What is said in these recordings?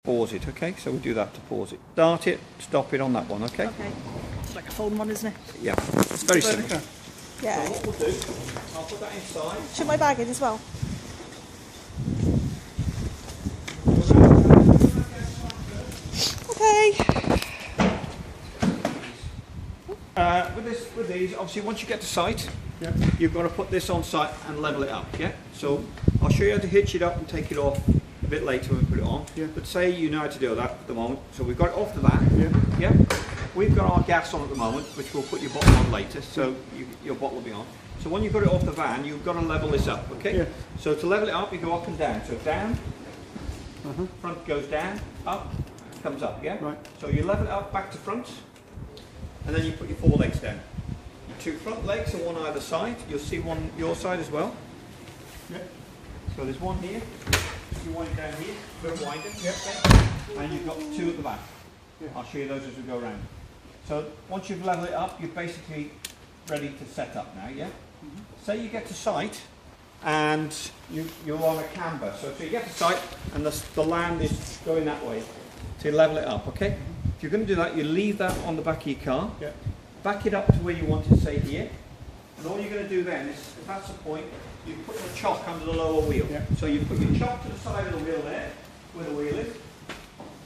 pause it, okay? So we do that to pause it. Start it, stop it on that one, okay? Okay. It's like a phone one, isn't it? Yeah, it's very simple. Yeah. So what we'll do, I'll put that inside. Should my bag in as well? Okay. With these, obviously once you get to site, you've got to put this on site and level it up, yeah? So I'll show you how to hitch it up and take it off a bit later when we put it on. Yeah. But say you know how to do that at the moment. So we've got it off the van. Yeah. We've got our gas on at the moment, which we'll put your bottle on later, so your bottle will be on. So when you've got it off the van, you've got to level this up, okay? Yeah. So to level it up, you go up and down. So down, front goes down, up, comes up, yeah? Right. So you level it up back to front, and then you put your 4 legs down. Your 2 front legs are one either side. You'll see one your side as well. Yeah. So there's one here. You wind down here, we're winding. And you've got 2 at the back. Yeah. I'll show you those as we go around. So once you've leveled it up, you're basically ready to set up now, yeah? Say you get to site and you're on a camber. So you get to site and the land is going that way. So you level it up, okay? If you're going to do that, you leave that on the back of your car. Yeah. Back it up to where you want it, say here. And all you're going to do then is, if that's the point, you put the chock under the lower wheel. Yeah. So you put your chock to the side of the wheel there, where the wheel is.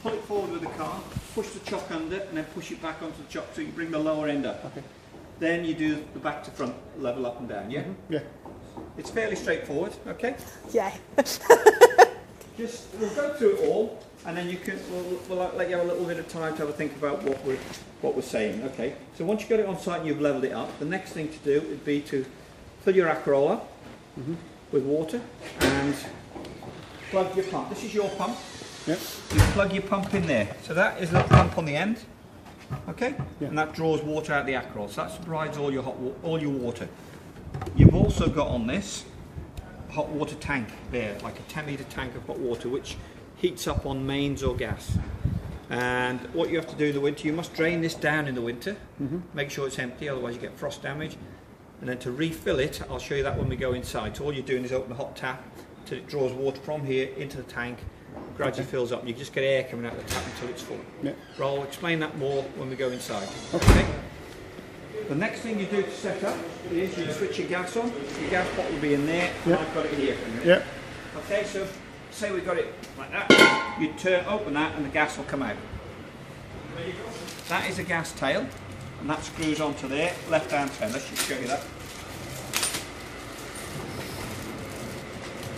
Pull it forward with the car, push the chock under, and then push it back onto the chock so you bring the lower end up. Okay. Then you do the back to front level up and down, yeah? Yeah. It's fairly straightforward, okay? Yeah. We'll go through it all, and then we'll let you have a little bit of time to have a think about what we're saying, okay? So once you've got it on site and you've leveled it up, the next thing to do would be to fill your Acrola with water and plug your pump. This is your pump. Yeah. You plug your pump in there. So that is a little pump on the end, okay? Yeah. And that draws water out of the Acrol. So that supplies all your all your water. You've also got on this hot water tank there, like a 10-litre tank of hot water, which heats up on mains or gas. And what you have to do in the winter, you must drain this down in the winter, make sure it's empty, otherwise you get frost damage. And then to refill it, I'll show you that when we go inside. So all you're doing is open the hot tap till it draws water from here into the tank, gradually fills up, and you just get air coming out of the tap until it's full. Yeah. But I'll explain that more when we go inside. Okay. The next thing you do to set up is you switch your gas on. Your gas pot will be in there, and Yeah. I've got it here. Yeah. Okay, so say we've got it like that. You open that, and the gas will come out. That is a gas tail, and that screws onto there, left-hand tail. Let's just show you that.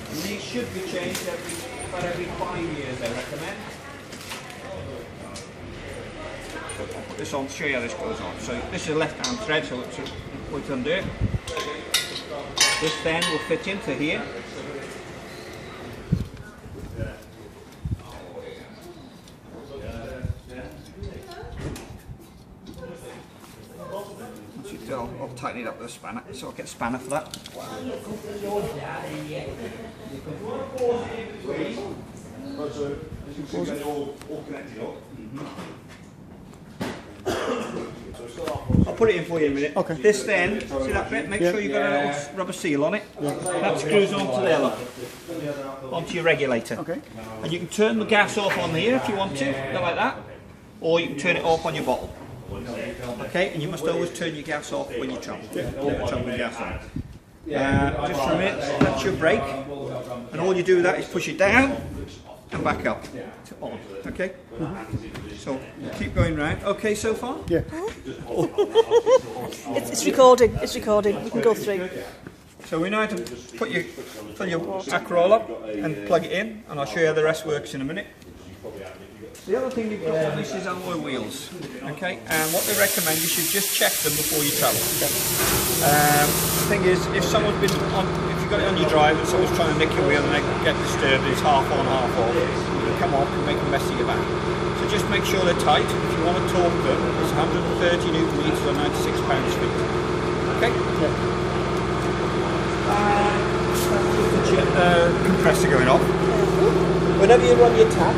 And these should be changed about every 5 years, I recommend. So I'll put this on, show you how this goes on. So this is a left-hand thread, so it's under it. This then will fit into here. I'll tighten it up with a spanner, so I'll get a spanner for that. I'll put it in for you in a minute. Okay. This then, see that bit? Make sure you've got a little rubber seal on it. That screws onto there, look. Onto your regulator. Okay. And you can turn the gas off on here if you want to, like that. Or you can turn it off on your bottle. Okay, and you must always turn your gas off when you travel. Never travel with gas on. Just for a minute, that's your brake. And all you do with that is push it down and back up to on. Okay? So keep going round. Okay so far? Yeah. It's recording. It's recording. We can go through. So we know how to fill your Acrol up and plug it in, and I'll show you how the rest works in a minute. The other thing you've got on this is alloy wheels, okay? And what they recommend, you should just check them before you travel. The thing is, if someone's been on, if you've got it on your drive and someone's trying to nick your wheel and they get disturbed, it's half on, half off, it'll come off and make a mess of your back. So just make sure they're tight. If you want to torque them, it's 130 Newton meters or 96 pounds-feet. Okay? Compressor going off. Whenever you run your tap,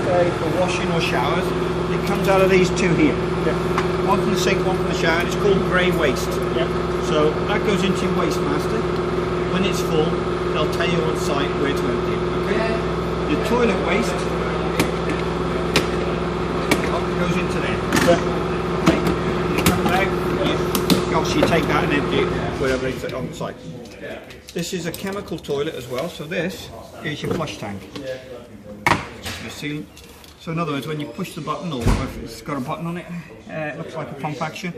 for washing or showers, it comes out of these two here. Yeah. One from the sink, one from the shower. It's called grey waste. Yeah. So that goes into your waste master. When it's full, they'll tell you on site where to empty it. Okay. Your toilet waste you take that and empty it wherever it's on site. This is a chemical toilet as well, so this is your flush tank. Your sealant. So in other words, when you push the button, or if it's got a button on it, it looks like a pump action.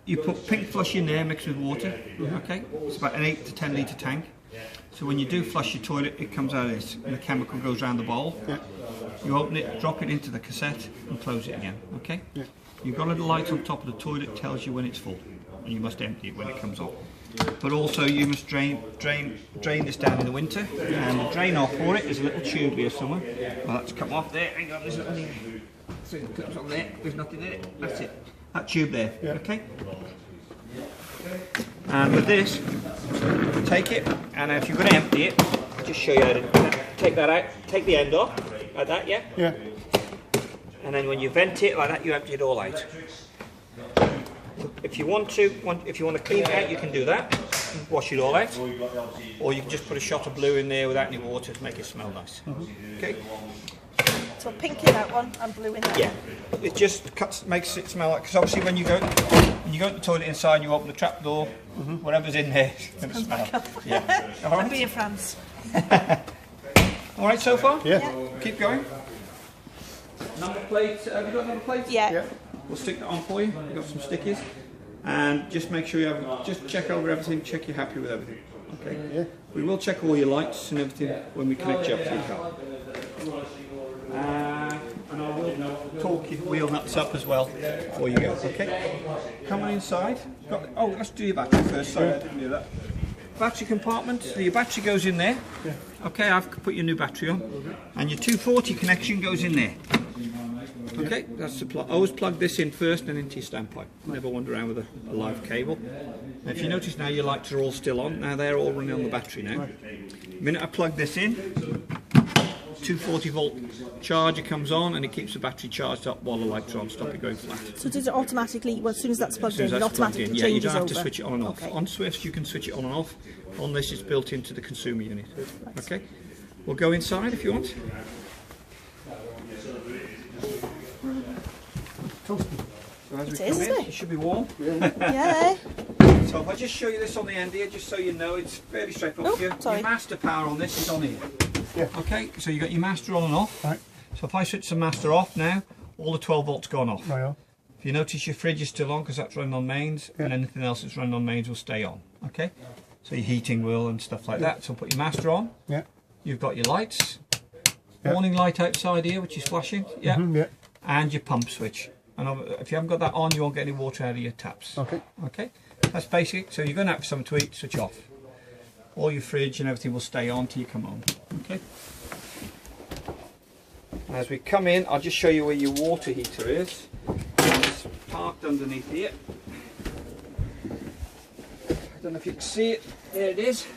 You put pink flush in there mixed with water. Okay, it's about an 8 to 10 litre tank. So when you do flush your toilet, it comes out of this, and the chemical goes around the bowl. You open it, drop it into the cassette, and close it again. Okay. You've got a little light on top of the toilet, tells you when it's full, and you must empty it when it comes off. But also you must drain this down in the winter, and the drain off for it is a little tube here somewhere. Well, that's come off there. Hang on, there's nothing. So it clips on there. There's nothing in it. That's it. That tube there. Okay. And with this, take it, and if you're going to empty it, I'll just show you how to take that out. Take the end off, like that, yeah. Yeah. And then when you vent it like that, you empty it all out. If you want to clean it out, you can do that. Wash it all out, or you can just put a shot of blue in there without any water to make it smell nice. Okay. So pink in that one and blue in that Yeah. one. It just makes it smell like, because obviously when you go to the toilet inside, you open the trap door, whatever's in there is going to smell. Yeah. All I'll right. be in France. All right so far. Yeah. Keep going. Number plate. Have you got number plates? Yeah. Yeah. We'll stick that on for you. We've got some stickies. And just make sure you have, just check over everything, check you're happy with everything. Okay? Yeah. We will check all your lights and everything when we connect you up to your car. And I will talk your wheel nuts up as well before you go. Okay? Come on inside. Oh, let's do your battery first. Sorry, I didn't do that. Battery compartment. So your battery goes in there. Okay, I've put your new battery on. And your 240 connection goes in there. Okay, that's the plug. Always plug this in first and into your standpipe. Never wander around with a live cable. Now, if you notice now your lights are all still on. Now they're all running on the battery now. The minute I plug this in, 240 volt charger comes on and it keeps the battery charged up while the lights are on, stop it going flat. So does it automatically, well, as soon as that's plugged in, it That's plugged automatically in. Yeah, you changes don't have to over? switch it on and off. Okay. On Swifts you can switch it on and off. On this it's built into the consumer unit. Okay, we'll go inside if you want. So as we It come is, in, isn't it? it should be warm. Yeah. So if I just show you this on the end here, just so you know, it's fairly straightforward. Oh, your sorry. master power on this is on here. Yeah. Okay, so you got your master on and off. Right. So if I switch the master off now, all the 12 volts gone off. Right on. If you notice your fridge is still on because that's running on mains, and anything else that's running on mains will stay on. Okay, so your heating will and stuff like that. So put your master on. Yeah. You've got your lights, Yeah. warning light outside here, which is flashing. Yeah. Yeah. And your pump switch. And if you haven't got that on, you won't get any water out of your taps. Okay. Okay, that's basic. So you're going to have something to eat, switch off. All your fridge and everything will stay on till you come home. Okay. And as we come in, I'll just show you where your water heater is. It's parked underneath here. I don't know if you can see it. There it is.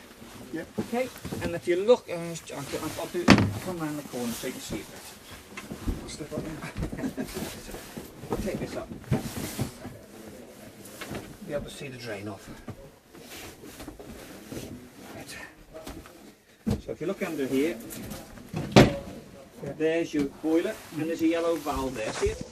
Yeah. Okay. And if you look, I'll do it. Come around the corner so you can see it better. Step up there. I'll take this up. Be able to see the drain off. Right. So if you look under here, there's your boiler, and there's a yellow valve there. See it?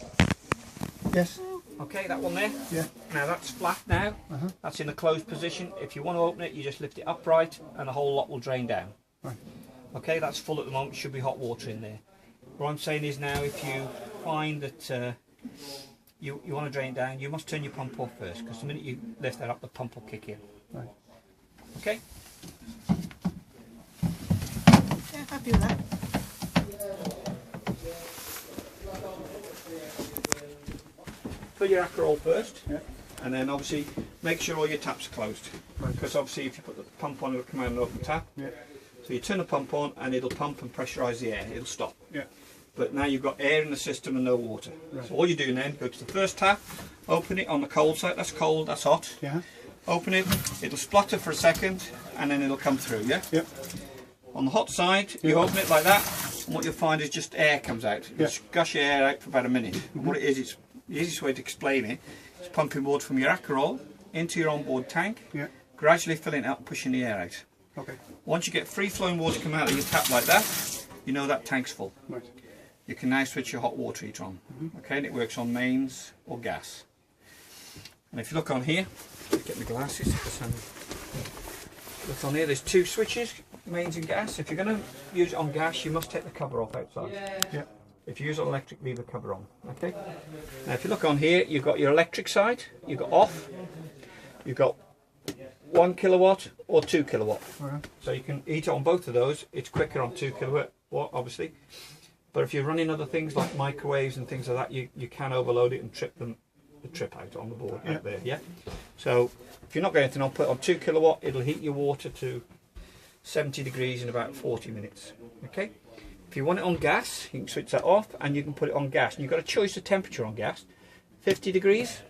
Yes. Okay, that one there. Yeah. Now that's flat now. That's in a closed position. If you want to open it, you just lift it upright, and the whole lot will drain down. Right. Okay, that's full at the moment. Should be hot water in there. What I'm saying is now, if you find that you want to drain down, you must turn your pump off first, because the minute you lift that up, the pump will kick in. Right. Okay? Yeah, happy with that. Fill your Aperol first, Yeah. and then obviously make sure all your taps are closed. Right. Because obviously if you put the pump on, it'll come out and open tap. Yeah. So you turn the pump on and it'll pump and pressurise the air, it'll stop. Yeah. But now you've got air in the system and no water. Right. So all you do then, go to the first tap, open it on the cold side, that's cold, that's hot. Yeah. Open it, it'll splutter for a second, and then it'll come through, yeah? Yeah. On the hot side, you open it like that, and what you'll find is just air comes out. It'll Yeah. gush air out for about a minute. And what it is, it's the easiest way to explain it, is pumping water from your Aperol into your onboard tank, Yeah. gradually filling it up, pushing the air out. Okay. Once you get free flowing water coming out of your tap like that, you know that tank's full. Right. You can now switch your hot water heater on. Okay, and it works on mains or gas. And if you look on here, get my glasses. Look on here, there's 2 switches, mains and gas. If you're going to use it on gas, you must take the cover off outside. Yeah. If you use it electric, leave the cover on. Okay. Now, if you look on here, you've got your electric side. You've got off. You've got 1 kilowatt or 2 kilowatt. So you can heat it on both of those. It's quicker on 2 kilowatt, obviously. But if you're running other things like microwaves and things like that, you can overload it and trip out on the board out there. Yeah. So if you're not going anything on, put it on 2 kilowatt. It'll heat your water to 70 degrees in about 40 minutes. Okay. If you want it on gas, you can switch that off and you can put it on gas. And you've got a choice of temperature on gas: 50 degrees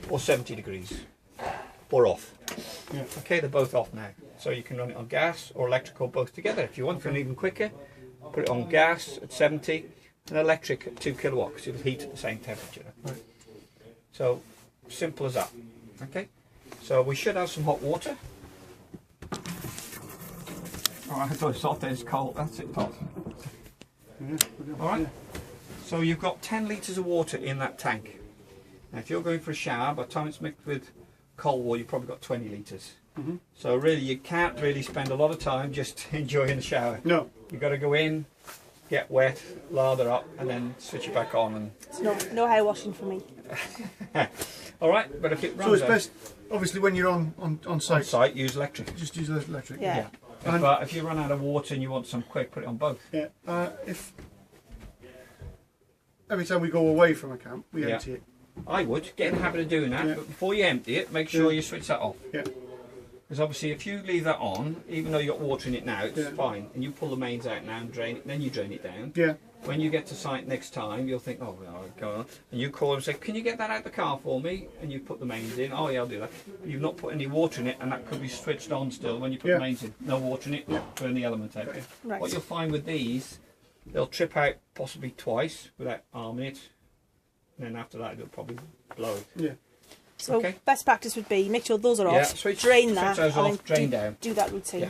or 70 degrees. Or off. Yeah. Okay, they're both off now. So you can run it on gas or electric or both together. If you want it even quicker, put it on gas at 70 and electric at 2 kilowatt because it'll heat at the same temperature. Right. So simple as that. Okay, so we should have some hot water. Oh, I thought it's hot, it's cold. That's it, hot. Alright, so you've got 10 litres of water in that tank. Now if you're going for a shower, by the time it's mixed with cold water, you've probably got 20 litres. So really you can't really spend a lot of time just enjoying the shower. No. You've got to go in, get wet, lather up and then switch it back on. And It's no hair washing for me. Alright, but if it runs So it's out, best, obviously, when you're on on site, site, use electric. just use electric. Yeah. And- But if you run out of water and you want some quick, put it on both. Yeah. If every time we go away from a camp, we Yeah. empty it. I would get in the habit of doing that, Yeah. but before you empty it, make sure you switch that off. Yeah. Because obviously, if you leave that on, even though you've got water in it now, it's Yeah. fine. And you pull the mains out now and drain it, then you drain it down. Yeah. When you get to site next time, you'll think, oh, well, I'll go on. And you call and say, can you get that out the car for me? And you put the mains in. Oh, yeah, I'll do that. You've not put any water in it, and that could be switched on still when you put Yeah. the mains in. No water in it, burn the element out. Right. What you'll find with these, they'll trip out possibly twice without arming it. And then after that, it'll probably blow it. Yeah. So Okay. best practice would be make sure those are Yeah, off, switch drain that, those and off, then drain down. do that routine. Yeah.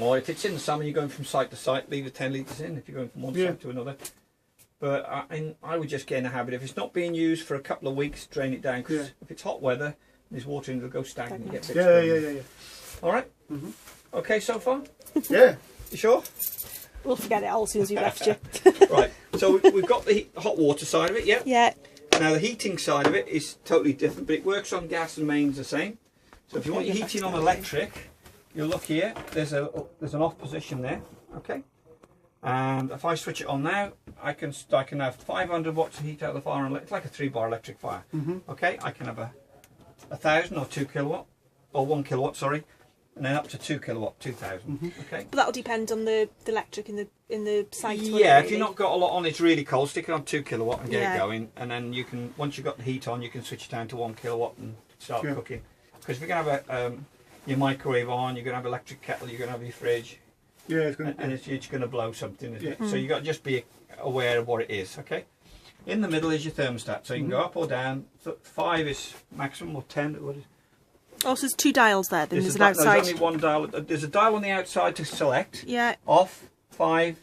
Or if it's in the summer, you're going from site to site, leave the 10 litres in if you're going from one Yeah. site to another. But I would just get in the habit, if it's not being used for a couple of weeks, drain it down. Because Yeah. if it's hot weather, there's water in it, it'll go stagnant and get bits Yeah. going. Yeah. Yeah. All right? Mhm. Okay so far? Yeah. You sure? We'll forget it all as soon as we left you. Right. So we've got the hot water side of it, yeah? Yeah. Now the heating side of it is totally different, but it works on gas and mains the same. So if you want your heating on electric, you'll look here, there's an off position there, okay? And if I switch it on now, I can have 500 watts of heat out of the fire. It's like a 3-bar electric fire, okay? I can have a 1,000 or 2 kilowatt, or 1 kilowatt, sorry, and then up to 2 kilowatt, 2,000, okay? But that'll depend on the electric in the site. won't it, Yeah, if really? you've not got a lot on, it's really cold. Stick it on 2 kilowatt and get Yeah. it going, and then you can. Once you've got the heat on, you can switch it down to 1 kilowatt and start Yeah. cooking. Because if you're gonna have your microwave on, you're gonna have electric kettle, you're gonna have your fridge, Yeah. It's going and it's gonna blow something. Isn't it? Yeah. So you got to just be aware of what it is. Okay. In the middle is your thermostat, so you can go up or down. 5 is maximum, or 10. What is? Oh, so there's 2 dials there. Then there's an no, outside. there's only one dial. There's a dial on the outside to select. Yeah. Off 5,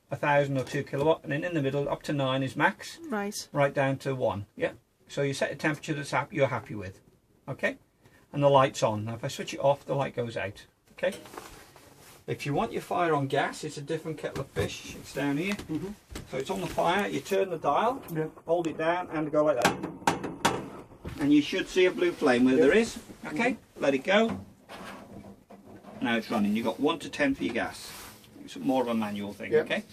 1,000 or 2 kilowatt, and then in the middle up to 9 is max. Right. Right down to 1. Yeah. So you set a temperature that's you're happy with. Okay. And the light's on. Now if I switch it off, the light goes out. Okay. If you want your fire on gas, it's a different kettle of fish. It's down here. So it's on the fire. You turn the dial, Yeah. hold it down, and go like that. And you should see a blue flame where there is. Okay. Let it go. Now it's running. You've got 1 to 10 for your gas. It's more of a manual thing. Yeah. Okay.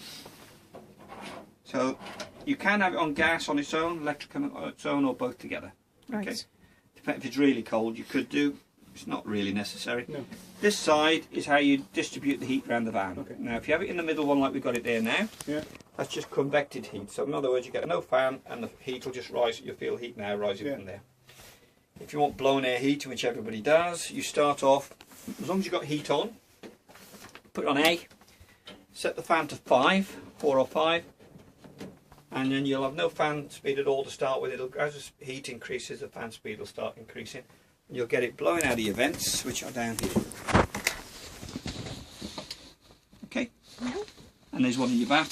So you can have it on gas on its own, electric on its own, or both together. Right. Okay. If it's really cold, you could do. It's not really necessary. No. This side is how you distribute the heat around the van. Okay. Now, if you have it in the middle one like we've got it there now, Yeah. that's just convected heat. So in other words, you get no fan, and the heat will just rise. You'll feel heat now rising Yeah. from there. If you want blown air heat, which everybody does, you start off, as long as you've got heat on, put it on A, set the fan to 4 or 5, and then you'll have no fan speed at all to start with. It'll, as the heat increases, the fan speed will start increasing. You'll get it blowing out of your vents, which are down here. Okay, and there's one in your bath.